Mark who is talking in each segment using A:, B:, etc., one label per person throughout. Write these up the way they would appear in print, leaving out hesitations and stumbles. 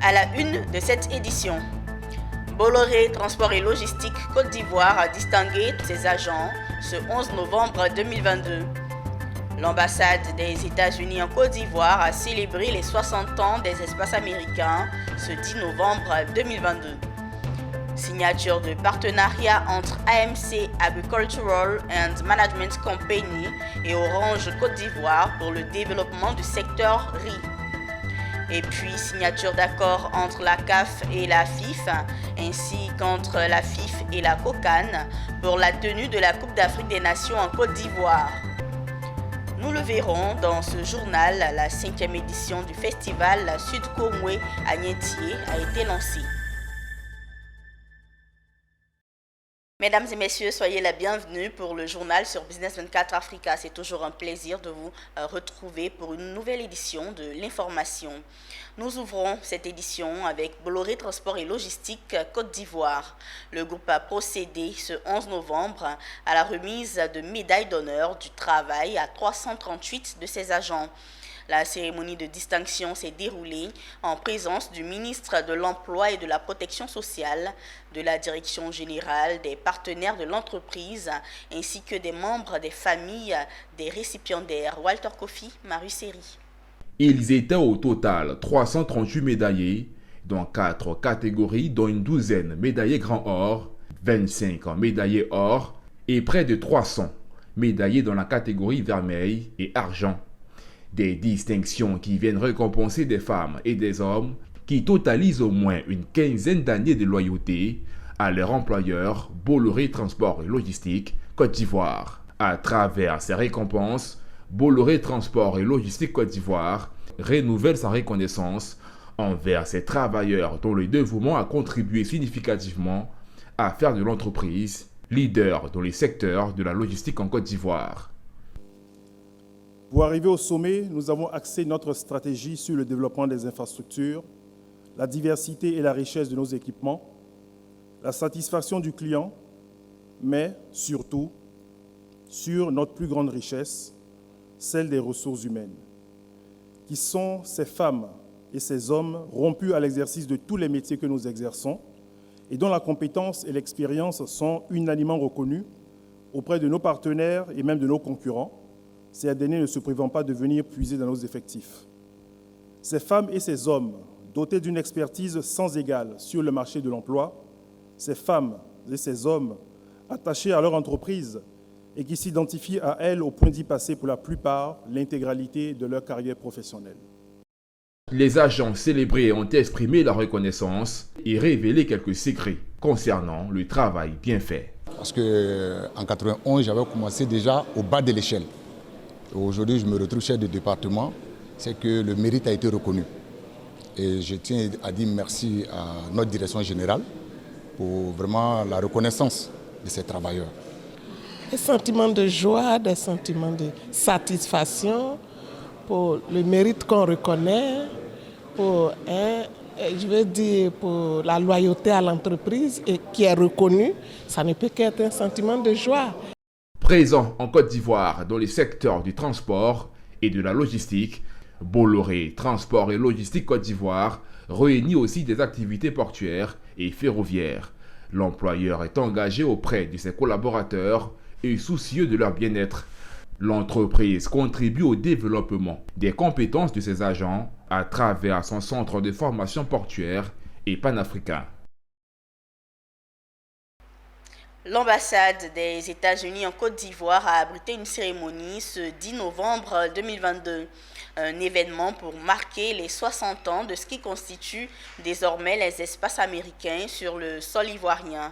A: À la une de cette édition, Bolloré Transport et Logistique Côte d'Ivoire a distingué ses agents ce 11 novembre 2022. L'ambassade des États-Unis en Côte d'Ivoire a célébré les 60 ans des espaces américains ce 10 novembre 2022. Signature de partenariat entre AMC Agricultural and Management Company et Orange Côte d'Ivoire pour le développement du secteur riz. Et puis signature d'accord entre la CAF et la FIF, ainsi qu'entre la FIF et la COCAN pour la tenue de la Coupe d'Afrique des Nations en Côte d'Ivoire. Nous le verrons dans ce journal, la 5e édition du festival Sud Komwe à Niétié a été lancée. Mesdames et messieurs, soyez la bienvenue pour le journal sur Business 24 Africa. C'est toujours un plaisir de vous retrouver pour une nouvelle édition de l'information. Nous ouvrons cette édition avec Bolloré Transport et Logistique Côte d'Ivoire. Le groupe a procédé ce 11 novembre à la remise de médailles d'honneur du travail à 338 de ses agents. La cérémonie de distinction s'est déroulée en présence du ministre de l'Emploi et de la Protection sociale, de la Direction générale, des partenaires de l'entreprise, ainsi que des membres des familles des récipiendaires. Walter Kofi, Maruseri.
B: Ils étaient au total 338 médaillés, dans 4 catégories, dont une douzaine médaillés grand or, 25 médaillés or et près de 300 médaillés dans la catégorie vermeil et argent. Des distinctions qui viennent récompenser des femmes et des hommes qui totalisent au moins une quinzaine d'années de loyauté à leur employeur Bolloré Transport et Logistique Côte d'Ivoire. À travers ces récompenses, Bolloré Transport et Logistique Côte d'Ivoire renouvelle sa reconnaissance envers ces travailleurs dont le dévouement a contribué significativement à faire de l'entreprise leader dans les secteurs de la logistique en Côte d'Ivoire.
C: Pour arriver au sommet, nous avons axé notre stratégie sur le développement des infrastructures, la diversité et la richesse de nos équipements, la satisfaction du client, mais surtout sur notre plus grande richesse, celle des ressources humaines, qui sont ces femmes et ces hommes rompus à l'exercice de tous les métiers que nous exerçons et dont la compétence et l'expérience sont unanimement reconnues auprès de nos partenaires et même de nos concurrents, ces derniers ne se privant pas de venir puiser dans nos effectifs. Ces femmes et ces hommes, dotés d'une expertise sans égale sur le marché de l'emploi, ces femmes et ces hommes attachés à leur entreprise et qui s'identifient à elle au point d'y passer pour la plupart l'intégralité de leur carrière professionnelle.
B: Les agents célébrés ont exprimé leur reconnaissance et révélé quelques secrets concernant le travail bien fait.
D: Parce qu'en 91, j'avais commencé déjà au bas de l'échelle. Aujourd'hui, je me retrouve chef de département, c'est que le mérite a été reconnu. Et je tiens à dire merci à notre direction générale pour vraiment la reconnaissance de ces travailleurs.
E: Des sentiments de joie, des sentiments de satisfaction pour le mérite qu'on reconnaît, pour la loyauté à l'entreprise et qui est reconnue. Ça ne peut qu'être un sentiment de joie.
B: Présent en Côte d'Ivoire dans les secteurs du transport et de la logistique, Bolloré Transport et Logistique Côte d'Ivoire réunit aussi des activités portuaires et ferroviaires. L'employeur est engagé auprès de ses collaborateurs et soucieux de leur bien-être. L'entreprise contribue au développement des compétences de ses agents à travers son centre de formation portuaire et panafricain.
A: L'ambassade des États-Unis en Côte d'Ivoire a abrité une cérémonie ce 10 novembre 2022. Un événement pour marquer les 60 ans de ce qui constitue désormais les espaces américains sur le sol ivoirien.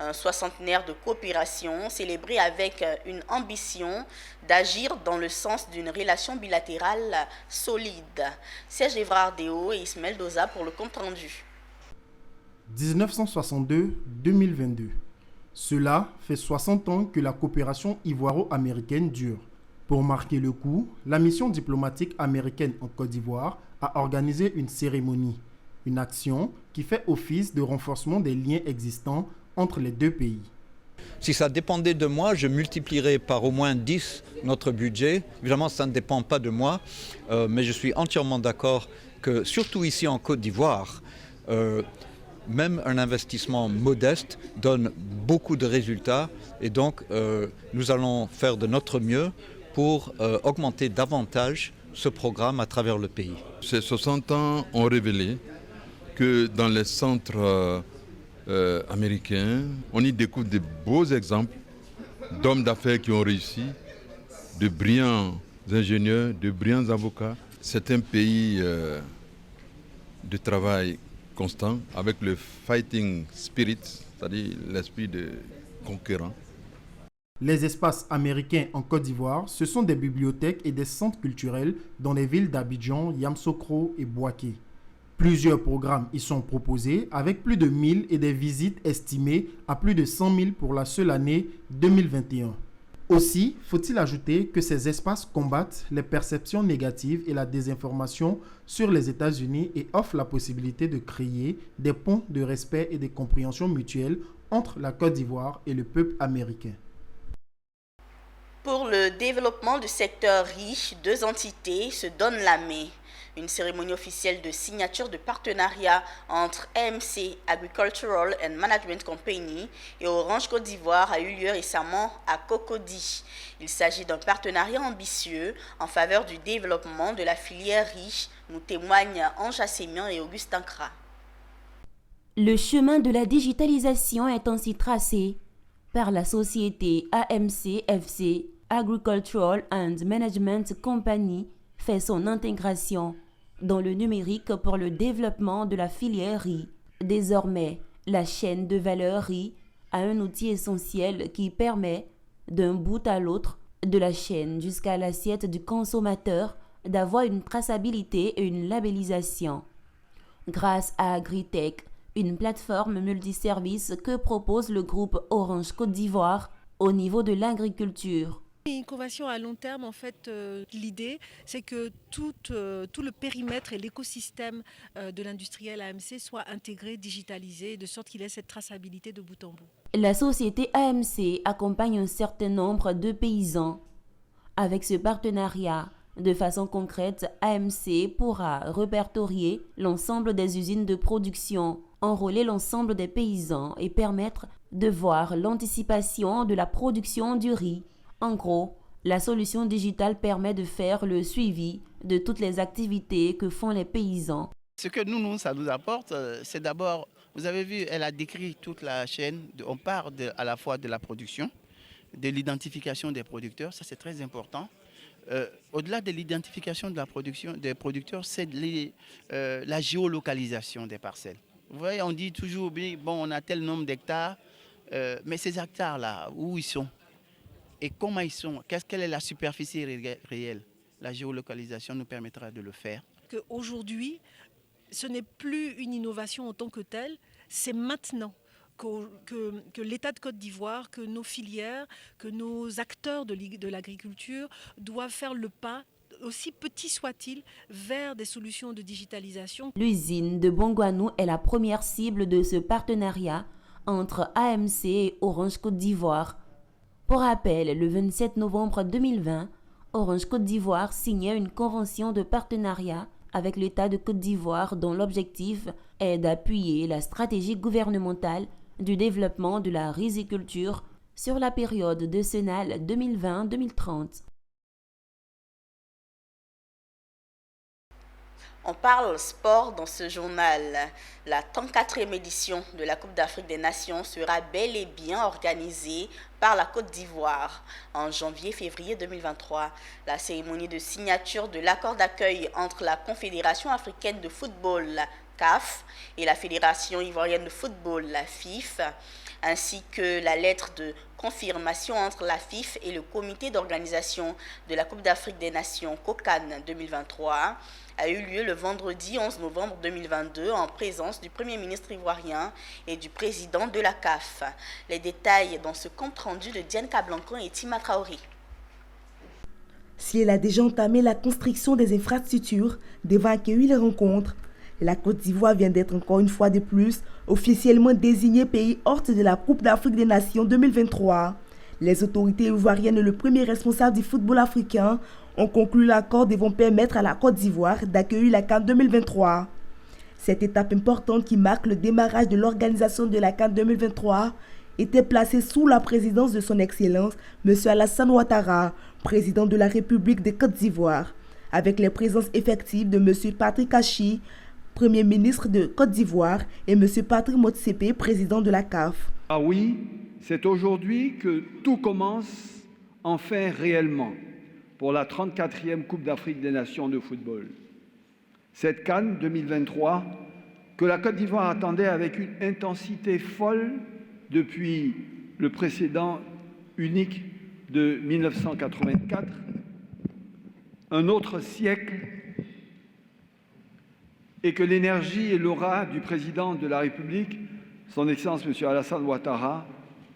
A: Un soixantenaire de coopération célébré avec une ambition d'agir dans le sens d'une relation bilatérale solide. Serge Evrardéo et Ismaël Doza pour le compte-rendu.
F: 1962-2022. Cela fait 60 ans que la coopération ivoiro-américaine dure. Pour marquer le coup, la mission diplomatique américaine en Côte d'Ivoire a organisé une cérémonie, une action qui fait office de renforcement des liens existants entre les deux pays.
G: Si ça dépendait de moi, je multiplierais par au moins 10 notre budget. Évidemment, ça ne dépend pas de moi, mais je suis entièrement d'accord que, surtout ici en Côte d'Ivoire, même un investissement modeste donne beaucoup de résultats et donc nous allons faire de notre mieux pour augmenter davantage ce programme à travers le pays.
H: Ces 60 ans ont révélé que dans les centres américains, on y découvre de beaux exemples d'hommes d'affaires qui ont réussi, de brillants ingénieurs, de brillants avocats. C'est un pays de travail constant, avec le fighting spirit, c'est-à-dire l'esprit de conquérant.
F: Les espaces américains en Côte d'Ivoire, ce sont des bibliothèques et des centres culturels dans les villes d'Abidjan, Yamoussoukro et Bouaké. Plusieurs programmes y sont proposés avec plus de 1000 et des visites estimées à plus de 100 000 pour la seule année 2021. Aussi, faut-il ajouter que ces espaces combattent les perceptions négatives et la désinformation sur les États-Unis et offrent la possibilité de créer des ponts de respect et de compréhension mutuelle entre la Côte d'Ivoire et le peuple américain.
A: Pour le développement du secteur riche, 2 entités se donnent la main. Une cérémonie officielle de signature de partenariat entre AMC Agricultural and Management Company et Orange Côte d'Ivoire a eu lieu récemment à Cocody. Il s'agit d'un partenariat ambitieux en faveur du développement de la filière riche, nous témoignent Ange Assémian et Augustin Kra.
I: Le chemin de la digitalisation est ainsi tracé par la société AMC FC Agricultural and Management Company fait son intégration dans le numérique pour le développement de la filière riz. Désormais, la chaîne de valeur riz a un outil essentiel qui permet, d'un bout à l'autre de la chaîne jusqu'à l'assiette du consommateur, d'avoir une traçabilité et une labellisation. Grâce à Agritech, une plateforme multiservice que propose le groupe Orange Côte d'Ivoire au niveau de l'agriculture.
J: Une innovation à long terme, en fait, l'idée, c'est que tout le périmètre et l'écosystème de l'industriel AMC soit intégré, digitalisé, de sorte qu'il ait cette traçabilité de bout en bout.
I: La société AMC accompagne un certain nombre de paysans. Avec ce partenariat, de façon concrète, AMC pourra répertorier l'ensemble des usines de production, enrôler l'ensemble des paysans et permettre de voir l'anticipation de la production du riz. En gros, la solution digitale permet de faire le suivi de toutes les activités que font les paysans.
K: Ce que ça nous apporte, c'est d'abord, vous avez vu, elle a décrit toute la chaîne. On part à la fois de la production, de l'identification des producteurs, ça c'est très important. Au-delà de l'identification de la production des producteurs, c'est la géolocalisation des parcelles. Vous voyez, on dit toujours, bon, on a tel nombre d'hectares, mais ces hectares-là, où ils sont? Et comment ils sont? Quelle est la superficie réelle? La géolocalisation nous permettra de le faire.
J: Aujourd'hui, ce n'est plus une innovation en tant que telle, c'est maintenant que l'État de Côte d'Ivoire, que nos filières, que nos acteurs de l'agriculture doivent faire le pas, aussi petit soit-il, vers des solutions de digitalisation.
I: L'usine de Bongouanou est la première cible de ce partenariat entre AMC et Orange Côte d'Ivoire. Pour rappel, le 27 novembre 2020, Orange Côte d'Ivoire signait une convention de partenariat avec l'État de Côte d'Ivoire dont l'objectif est d'appuyer la stratégie gouvernementale du développement de la riziculture sur la période décennale 2020-2030.
A: On parle sport dans ce journal. La 34e édition de la Coupe d'Afrique des Nations sera bel et bien organisée par la Côte d'Ivoire en janvier-février 2023. La cérémonie de signature de l'accord d'accueil entre la Confédération africaine de football, la CAF, et la Fédération ivoirienne de football, la FIF, ainsi que la lettre de confirmation entre la FIF et le comité d'organisation de la Coupe d'Afrique des Nations COCAN 2023 a eu lieu le vendredi 11 novembre 2022 en présence du Premier ministre ivoirien et du président de la CAF. Les détails dans ce compte-rendu de Diane Cablancon et Tima Traoré.
L: Si elle a déjà entamé la construction des infrastructures devant accueillir les rencontres, la Côte d'Ivoire vient d'être encore une fois de plus officiellement désignée pays hôte de la Coupe d'Afrique des Nations 2023. Les autorités ivoiriennes et le premier responsable du football africain ont conclu l'accord devant permettre à la Côte d'Ivoire d'accueillir la CAN 2023. Cette étape importante qui marque le démarrage de l'organisation de la CAN 2023 était placée sous la présidence de son Excellence, M. Alassane Ouattara, président de la République de Côte d'Ivoire, avec les présences effectives de M. Patrick Achi, Premier ministre de Côte d'Ivoire, et M. Patrick Motsepe, président de la CAF.
M: Ah oui, c'est aujourd'hui que tout commence enfin réellement pour la 34e Coupe d'Afrique des Nations de football. Cette CAN 2023 que la Côte d'Ivoire attendait avec une intensité folle depuis le précédent unique de 1984, un autre siècle, et que l'énergie et l'aura du président de la République, son Excellence M. Alassane Ouattara,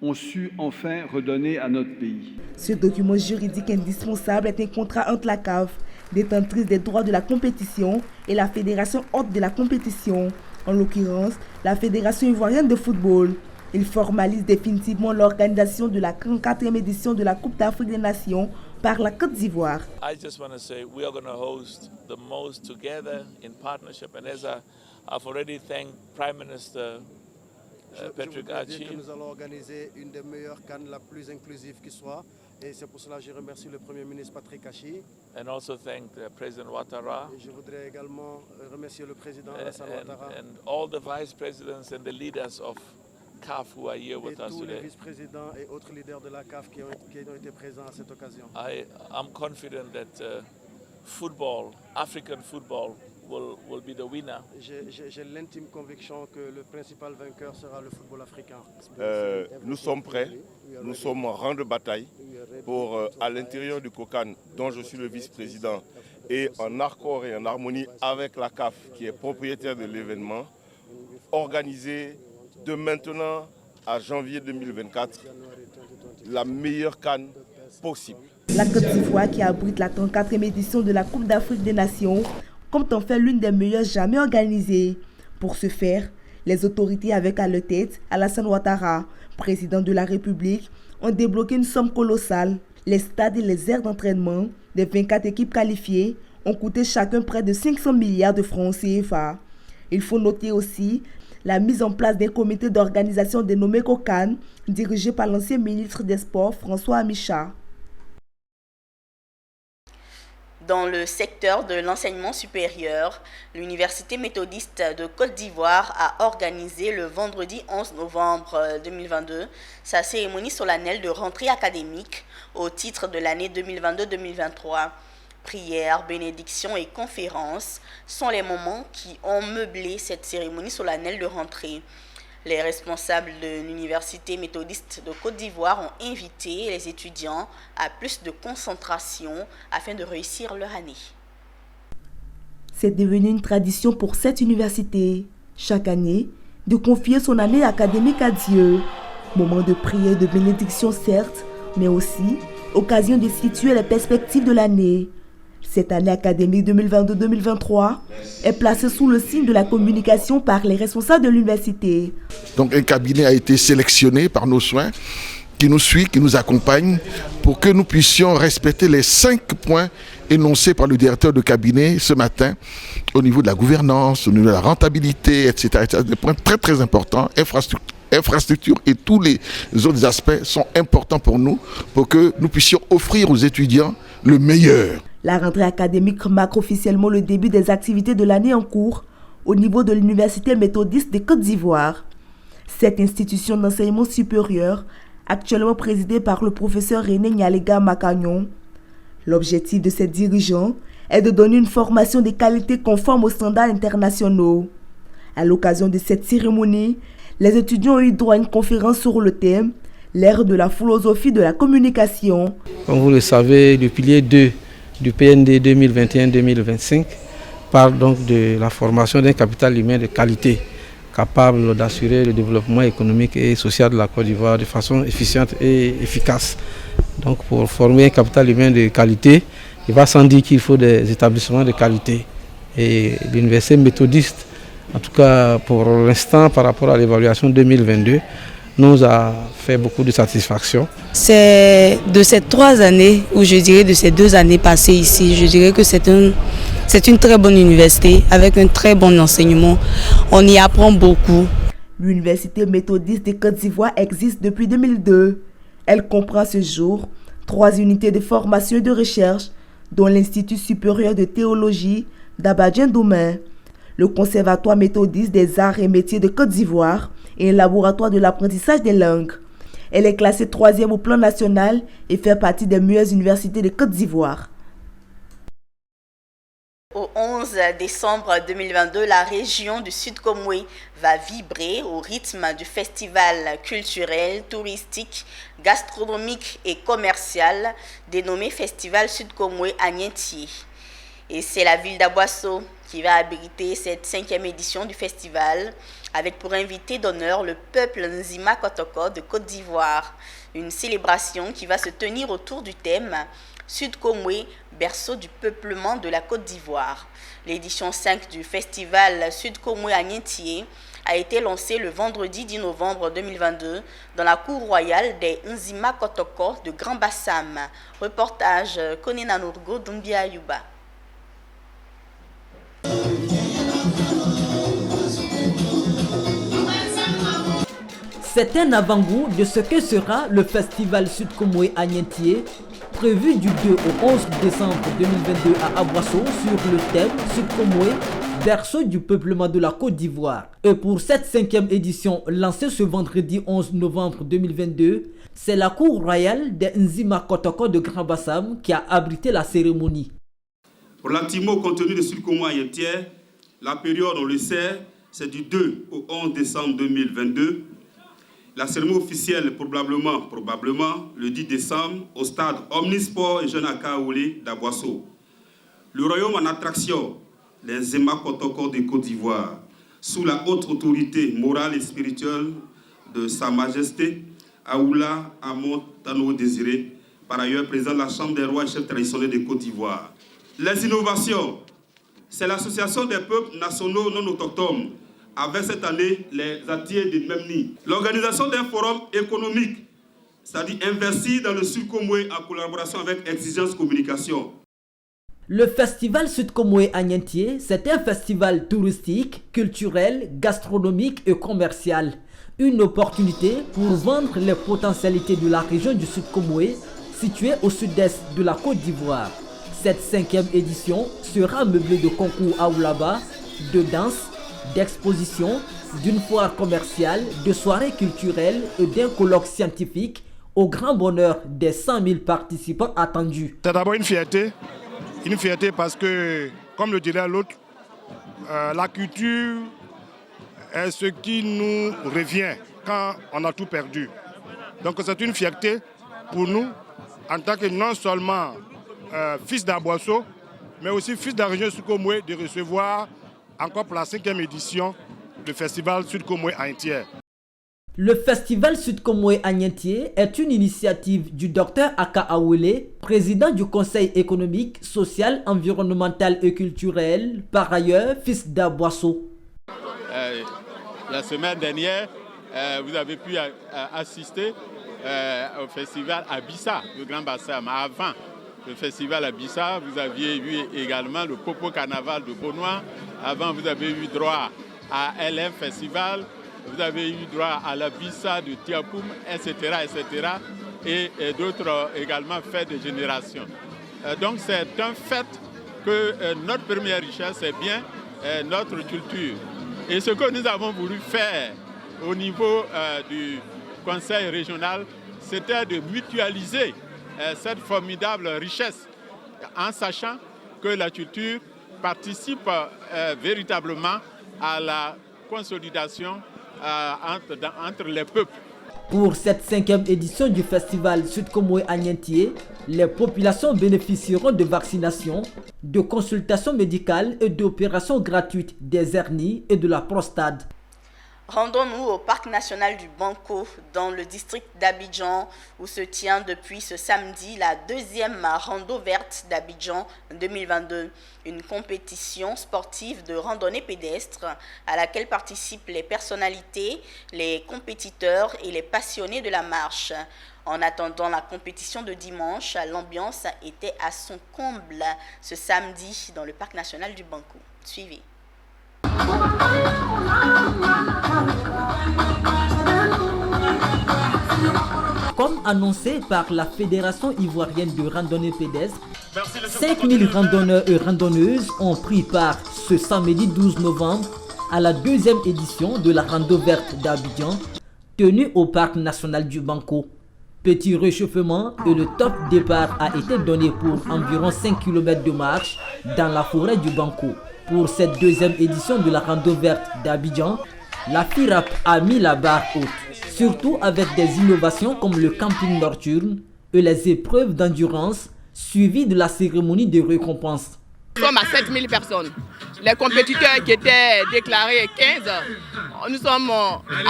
M: ont su enfin redonner à notre pays.
L: Ce document juridique indispensable est un contrat entre la CAF, détentrice des droits de la compétition, et la fédération haute de la compétition, en l'occurrence la Fédération ivoirienne de football. Il formalise définitivement l'organisation de la 34e édition de la Coupe d'Afrique des Nations par la Côte d'Ivoire.
N: I just want to say we are going to host the most together in partnership, and as I've already thanked Prime Minister Patrick Achi.
O: Nous allons organiser une des meilleures CAN, la plus inclusive qui soit, et c'est pour cela que je remercie le Premier ministre Patrick Achi.
N: And also thank President Ouattara.
O: Et je voudrais également remercier le président Alassane Ouattara.
N: And all the vice presidents and the leaders of CAF who are here with us today.
O: Tous les vice-présidents et autres leaders de la CAF qui ont été présents à cette occasion.
N: I'm confident that football, African football, will be the winner.
O: J'ai l'intime conviction que le principal vainqueur sera le football africain.
P: Nous sommes prêts, nous sommes en rang de bataille pour, à l'intérieur du COCAN, dont je suis le vice-président, et en accord et en harmonie avec la CAF, qui est propriétaire de l'événement, organiser de maintenant à janvier 2024 la meilleure CAN possible.
L: La Côte d'Ivoire, qui abrite la 34e édition de la Coupe d'Afrique des Nations, compte en faire l'une des meilleures jamais organisées. Pour ce faire, les autorités avec à leur tête Alassane Ouattara, président de la République, ont débloqué une somme colossale. Les stades et les aires d'entraînement des 24 équipes qualifiées ont coûté chacun près de 500 milliards de francs CFA. Il faut noter aussi la mise en place d'un comité d'organisation dénommé COCAN, dirigé par l'ancien ministre des Sports François Amicha.
A: Dans le secteur de l'enseignement supérieur, l'Université méthodiste de Côte d'Ivoire a organisé le vendredi 11 novembre 2022 sa cérémonie solennelle de rentrée académique au titre de l'année 2022-2023. Prières, bénédictions et conférences sont les moments qui ont meublé cette cérémonie solennelle de rentrée. Les responsables de l'Université méthodiste de Côte d'Ivoire ont invité les étudiants à plus de concentration afin de réussir leur année.
L: C'est devenu une tradition pour cette université, chaque année, de confier son année académique à Dieu. Moment de prière et de bénédiction certes, mais aussi occasion de situer les perspectives de l'année. Cette année académique 2022-2023 est placée sous le signe de la communication par les responsables de l'université.
Q: Donc un cabinet a été sélectionné par nos soins, qui nous suit, qui nous accompagne, pour que nous puissions respecter les 5 points énoncés par le directeur de cabinet ce matin, au niveau de la gouvernance, au niveau de la rentabilité, etc. Des points très très importants, infrastructure et tous les autres aspects sont importants pour nous, pour que nous puissions offrir aux étudiants le meilleur.
L: La rentrée académique marque officiellement le début des activités de l'année en cours au niveau de l'Université méthodiste de Côte d'Ivoire. Cette institution d'enseignement supérieur, actuellement présidée par le professeur René Nyalega Makagnon, l'objectif de ses dirigeants est de donner une formation de qualité conforme aux standards internationaux. À l'occasion de cette cérémonie, les étudiants ont eu droit à une conférence sur le thème « L'ère de la philosophie de la communication ».
R: Comme vous le savez, le pilier 2 du PND 2021-2025 parle donc de la formation d'un capital humain de qualité capable d'assurer le développement économique et social de la Côte d'Ivoire de façon efficiente et efficace. Donc pour former un capital humain de qualité, il va sans dire qu'il faut des établissements de qualité. Et l'université méthodiste, en tout cas pour l'instant par rapport à l'évaluation 2022, nous a fait beaucoup de satisfaction.
S: C'est de ces 3 années, ou je dirais de ces 2 années passées ici, je dirais que c'est une très bonne université avec un très bon enseignement. On y apprend beaucoup.
L: L'université méthodiste de Côte d'Ivoire existe depuis 2002. Elle comprend à ce jour 3 unités de formation et de recherche, dont l'Institut supérieur de théologie d'Abadjan-Domain, le Conservatoire méthodiste des arts et métiers de Côte d'Ivoire et un laboratoire de l'apprentissage des langues. Elle est classée 3e au plan national et fait partie des meilleures universités de Côte d'Ivoire.
A: Au 11 décembre 2022, la région du Sud Komwe va vibrer au rythme du festival culturel, touristique, gastronomique et commercial dénommé Festival Sud Komwe Agnentié. Et c'est la ville d'Aboisseau qui va abriter cette 5e édition du festival avec pour invité d'honneur le peuple Nzima Kotoko de Côte d'Ivoire. Une célébration qui va se tenir autour du thème Sud Komwe, berceau du peuplement de la Côte d'Ivoire. L'édition 5 du festival Sud Komwe Agnentié a été lancée le vendredi 10 novembre 2022 dans la cour royale des Nzima Kotoko de Grand Bassam. Reportage Konena Nourgo Doumbia Yuba.
T: C'est un avant-goût de ce que sera le festival Sud Komwe Agnentié, prévu du 2 au 11 décembre 2022 à Aboisseau sur le thème Sud Komwe, berceau du peuplement de la Côte d'Ivoire. Et pour cette 5e édition lancée ce vendredi 11 novembre 2022, c'est la cour royale des Nzima Kotoko de Grand Bassam qui a abrité la cérémonie.
U: Pour l'activement contenu de Sud Komwe Agnentié, la période, on le sait, c'est du 2 au 11 décembre 2022. La cérémonie officielle, probablement, le 10 décembre, au stade Omnisport et Jeune Akaoulé d'Aboisseau. Le royaume en attraction, les Nzima Kotoko de Côte d'Ivoire, sous la haute autorité morale et spirituelle de Sa Majesté Aoula Amon Tano Désiré, par ailleurs président de la Chambre des rois et chef traditionnel de Côte d'Ivoire. Les innovations, c'est l'association des peuples nationaux non autochtones, avec cette année les Atiers de Memni. L'organisation d'un forum économique, c'est-à-dire investi dans le Sud Komwe en collaboration avec Exigence Communication.
T: Le festival Sud Komwe Agnentié, c'est un festival touristique, culturel, gastronomique et commercial. Une opportunité pour vendre les potentialités de la région du Sud Komwe, située au sud-est de la Côte d'Ivoire. Cette 5e édition sera meublée de concours Aoulaba, de danse, d'expositions, d'une foire commerciale, de soirées culturelles et d'un colloque scientifique au grand bonheur des 100 000 participants attendus.
V: C'est d'abord une fierté parce que, comme le dirait l'autre, la culture est ce qui nous revient quand on a tout perdu. Donc c'est une fierté pour nous en tant que non seulement fils d'Aboisseau, mais aussi fils de la région Sud Komwe de recevoir encore pour la 5e édition du festival Sud Komwe Agnentié.
T: Le festival Sud Komwe Agnentié est une initiative du Dr Aka Awele, président du Conseil économique, social, environnemental et culturel, par ailleurs fils d'Aboisseau.
W: La semaine dernière, vous avez pu assister au festival Abissa de Grand Bassam. Avant le festival Abissa, vous aviez eu également le Popo Carnaval de Beaunois. Avant, vous avez eu droit à LM Festival. Vous avez eu droit à l'Abissa de Tiapoum, etc., etc. Et d'autres également fêtes de génération. Donc c'est un fait que notre première richesse, c'est bien notre culture. Et ce que nous avons voulu faire au niveau du Conseil régional, c'était de mutualiser cette formidable richesse en sachant que la culture participe véritablement à la consolidation entre les peuples.
T: Pour cette 5e édition du festival Sud Komwe Agnentié, les populations bénéficieront de vaccinations, de consultations médicales et d'opérations gratuites des hernies et de la prostate.
A: Rendons-nous au parc national du Banco, dans le district d'Abidjan, où se tient depuis ce samedi la deuxième rando verte d'Abidjan 2022, une compétition sportive de randonnée pédestre à laquelle participent les personnalités, les compétiteurs et les passionnés de la marche. En attendant la compétition de dimanche, l'ambiance était à son comble ce samedi dans le parc national du Banco. Suivez.
T: Comme annoncé par la Fédération ivoirienne de randonnée pédestre, 5000 randonneurs et randonneuses ont pris part ce samedi 12 novembre à la deuxième édition de la rando verte d'Abidjan, tenue au parc national du Banco. Petit réchauffement et le top départ a été donné pour environ 5 km de marche dans la forêt du Banco. Pour cette deuxième édition de la rando verte d'Abidjan, la FIRAP a mis la barre haute, surtout avec des innovations comme le camping nocturne et les épreuves d'endurance suivies de la cérémonie de récompense.
C: Nous sommes à 7000 personnes. Les compétiteurs qui étaient déclarés 15, nous sommes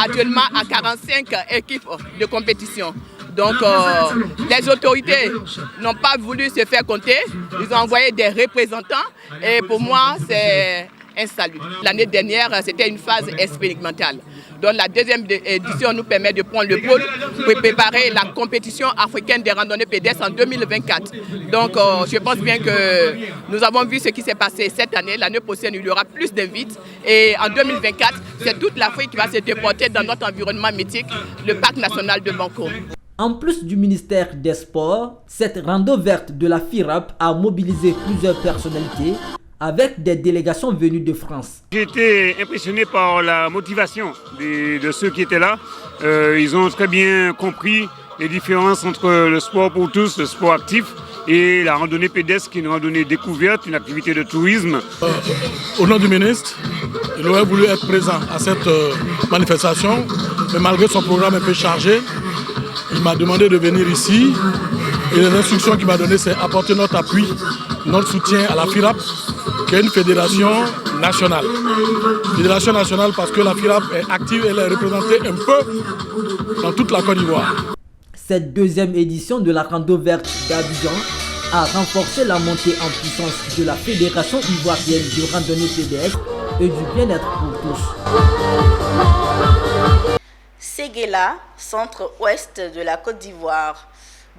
C: actuellement à 45 équipes de compétition. Donc les autorités n'ont pas voulu se faire compter, ils ont envoyé des représentants et pour moi c'est un salut. L'année dernière c'était une phase expérimentale. Donc la deuxième édition nous permet de prendre le pôle pour préparer la compétition africaine des randonnées pédestres en 2024. Donc je pense bien que nous avons vu ce qui s'est passé cette année. L'année prochaine il y aura plus d'invités et en 2024 c'est toute l'Afrique qui va se déporter dans notre environnement mythique, le parc national de Banco.
T: En plus du ministère des Sports, cette rando verte de la FIRAP a mobilisé plusieurs personnalités avec des délégations venues de France.
D: J'ai été impressionné par la motivation de ceux qui étaient là. Ils ont très bien compris les différences entre le sport pour tous, le sport actif, et la randonnée pédestre qui est une randonnée découverte, une activité de tourisme.
E: Au nom du ministre, il aurait voulu être présent à cette manifestation, mais malgré son programme un peu chargé, il m'a demandé de venir ici et les instructions qu'il m'a données, c'est apporter notre appui, notre soutien à la FIRAP, qui est une fédération nationale. Fédération nationale parce que la FIRAP est active et elle est représentée un peu dans toute la Côte d'Ivoire.
T: Cette deuxième édition de la rando verte d'Abidjan a renforcé la montée en puissance de la Fédération ivoirienne de randonnée pédestre et du bien-être pour tous.
A: Séguéla, centre-ouest de la Côte d'Ivoire.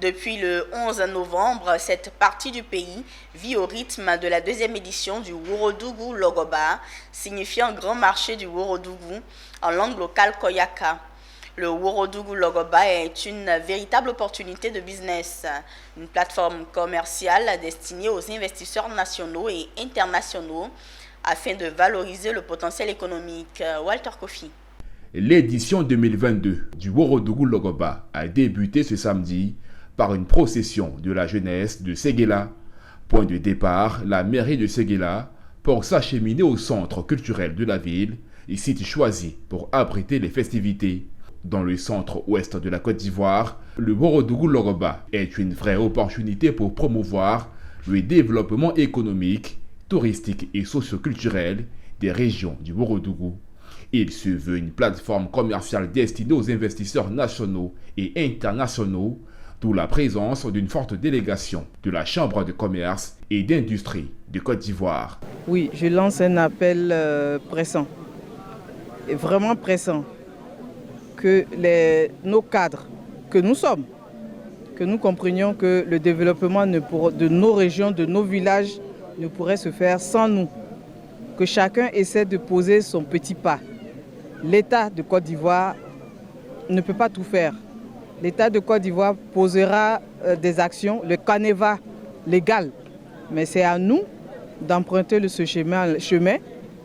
A: Depuis le 11 novembre, cette partie du pays vit au rythme de la deuxième édition du Worodougou Logoba, signifiant grand marché du Worodougou en langue locale Koyaka. Le Worodougou Logoba est une véritable opportunité de business, une plateforme commerciale destinée aux investisseurs nationaux et internationaux afin de valoriser le potentiel économique. Walter Kofi.
B: L'édition 2022 du Worodougou Logoba a débuté ce samedi par une procession de la jeunesse de Séguéla. Point de départ, la mairie de Séguéla pour s'acheminer au centre culturel de la ville, et site choisi pour abriter les festivités. Dans le centre-ouest de la Côte d'Ivoire, le Worodougou Logoba est une vraie opportunité pour promouvoir le développement économique, touristique et socio-culturel des régions du Worodougou. Il se veut une plateforme commerciale destinée aux investisseurs nationaux et internationaux, d'où la présence d'une forte délégation de la Chambre de commerce et d'industrie de Côte d'Ivoire.
X: Oui, je lance un appel pressant, et vraiment pressant, que nos cadres, que nous sommes, que nous comprenions que le développement de nos régions, de nos villages, ne pourrait se faire sans nous. Que chacun essaie de poser son petit pas. L'État de Côte d'Ivoire ne peut pas tout faire. L'État de Côte d'Ivoire posera des actions, le canevas légal. Mais c'est à nous d'emprunter ce chemin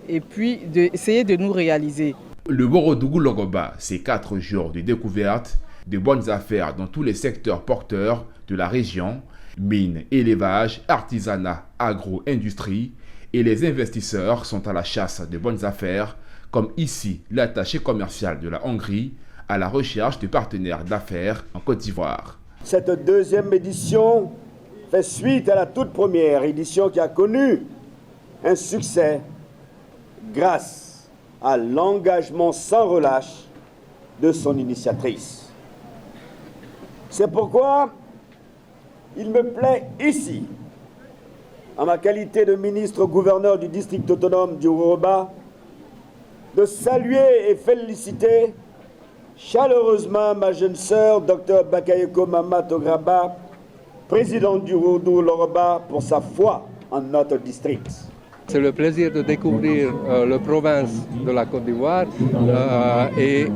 X: et puis d'essayer de nous réaliser.
B: Le Worodougou Logoba, c'est 4 jours de découverte, de bonnes affaires dans tous les secteurs porteurs de la région, mines, élevage, artisanat, agro-industrie, et les investisseurs sont à la chasse de bonnes affaires, comme ici l'attaché commercial de la Hongrie, à la recherche de partenaires d'affaires en Côte d'Ivoire.
Y: Cette deuxième édition fait suite à la toute première édition qui a connu un succès grâce à l'engagement sans relâche de son initiatrice. C'est pourquoi il me plaît ici, en ma qualité de ministre-gouverneur du district autonome du Yoruba, de saluer et féliciter chaleureusement ma jeune sœur, Dr Bakayoko Mama Tograba, présidente du Yoruba, pour sa foi en notre district.
F: C'est le plaisir de découvrir la province de la Côte d'Ivoire et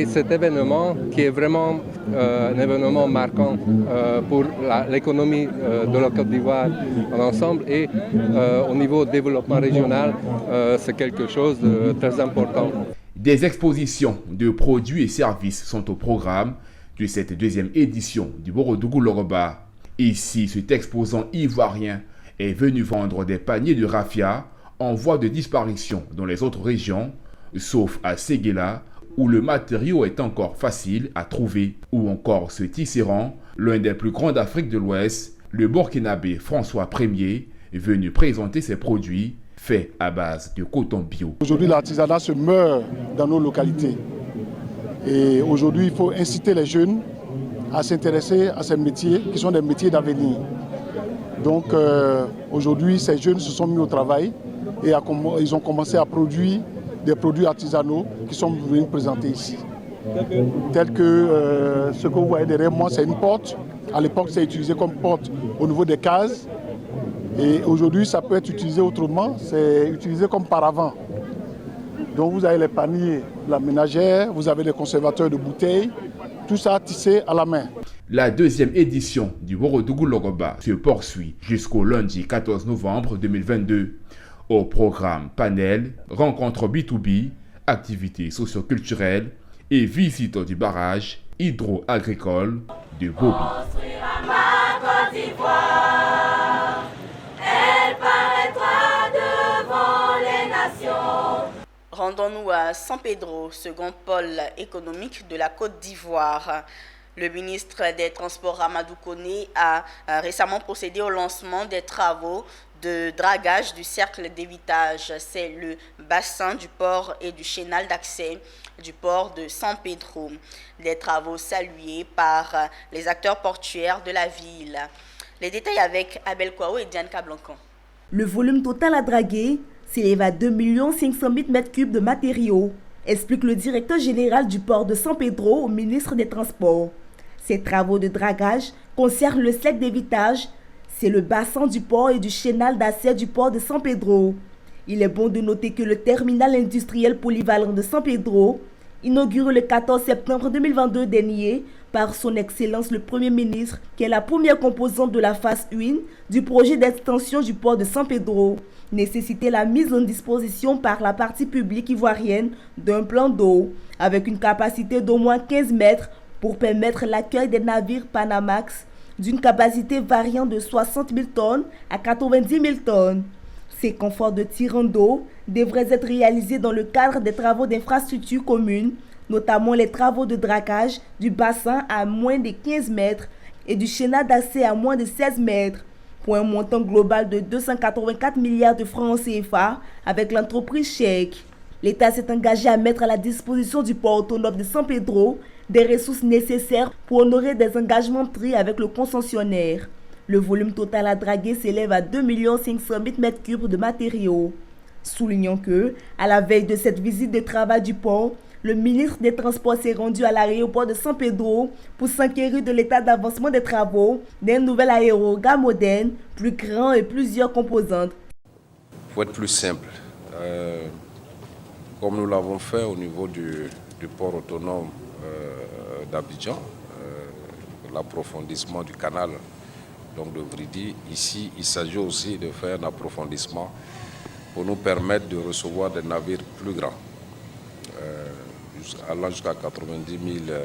F: cet événement qui est vraiment un événement marquant pour l'économie de la Côte d'Ivoire en ensemble et au niveau du développement régional, c'est quelque chose de très important.
B: Des expositions de produits et services sont au programme de cette deuxième édition du Borodougou Loroba. Ici, cet exposant ivoirien est venu vendre des paniers de raffia en voie de disparition dans les autres régions, sauf à Séguéla, où le matériau est encore facile à trouver, ou encore ce tisserand, l'un des plus grands d'Afrique de l'Ouest, le Burkinabé François Ier, est venu présenter ses produits faits à base de coton bio.
V: Aujourd'hui, l'artisanat se meurt dans nos localités. Et aujourd'hui, il faut inciter les jeunes à s'intéresser à ces métiers qui sont des métiers d'avenir. Donc aujourd'hui, ces jeunes se sont mis au travail et ils ont commencé à produire des produits artisanaux qui sont venus présenter ici. Tel que ce que vous voyez derrière moi, c'est une porte. À l'époque, c'est utilisé comme porte au niveau des cases. Et aujourd'hui, ça peut être utilisé autrement, c'est utilisé comme paravent. Donc vous avez les paniers, la ménagère, vous avez les conservateurs de bouteilles, tout ça tissé à la main.
B: La deuxième édition du Borodougou Loroba se poursuit jusqu'au lundi 14 novembre 2022. Au programme panel, rencontres B2B, activités socio-culturelles et visite du barrage hydro-agricole de Bobi.
A: Rendons-nous à San Pedro, second pôle économique de la Côte d'Ivoire. Le ministre des Transports Amadou Koné a récemment procédé au lancement des travaux de dragage du cercle d'évitage. C'est le bassin du port et du chénal d'accès du port de San Pedro. Des travaux salués par les acteurs portuaires de la ville. Les détails avec Abel Kouao et Diane Cablancan.
L: Le volume total à draguer s'élève à 2 500 000 m3 de matériaux, explique le directeur général du port de San Pedro au ministre des Transports. Ces travaux de dragage concernent le cercle d'évitage, c'est le bassin du port et du chénal d'accès du port de San Pedro. Il est bon de noter que le terminal industriel polyvalent de San Pedro, inauguré le 14 septembre 2022 dernier par son Excellence le Premier ministre, qui est la première composante de la phase 1 du projet d'extension du port de San Pedro, nécessitait la mise en disposition par la partie publique ivoirienne d'un plan d'eau avec une capacité d'au moins 15 mètres pour permettre l'accueil des navires Panamax d'une capacité variant de 60 000 tonnes à 90 000 tonnes. Ces conforts de tirant d'eau devraient être réalisés dans le cadre des travaux d'infrastructure communes, notamment les travaux de dragage du bassin à moins de 15 mètres et du chénal d'accès à moins de 16 mètres, pour un montant global de 284 milliards de francs CFA avec l'entreprise Chèque. L'État s'est engagé à mettre à la disposition du port autonome de San Pedro des ressources nécessaires pour honorer des engagements pris avec le concessionnaire. Le volume total à draguer s'élève à 2 500 000 m3 de matériaux. Soulignons que, à la veille de cette visite de travail du port, le ministre des Transports s'est rendu à l'aéroport de San Pedro pour s'enquérir de l'état d'avancement des travaux d'un nouvel aérogare moderne, plus grand et plusieurs composantes.
G: Pour être plus simple, comme nous l'avons fait au niveau du port autonome d'Abidjan, l'approfondissement du canal donc de Vridi, ici il s'agit aussi de faire un approfondissement pour nous permettre de recevoir des navires plus grands, allant jusqu'à 90 000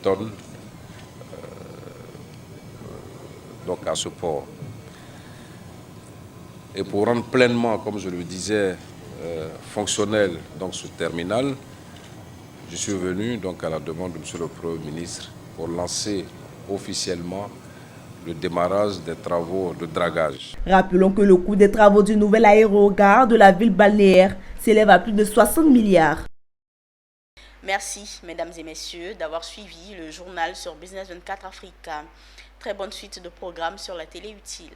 G: tonnes donc à ce port. Et pour rendre pleinement, comme je le disais, fonctionnel donc ce terminal, je suis venu donc à la demande de M. le Premier ministre pour lancer officiellement le démarrage des travaux de dragage.
L: Rappelons que le coût des travaux du nouvel aérogare de la ville balnéaire s'élève à plus de 60 milliards.
A: Merci, mesdames et messieurs, d'avoir suivi le journal sur Business 24 Africa. Très bonne suite de programmes sur la télé utile.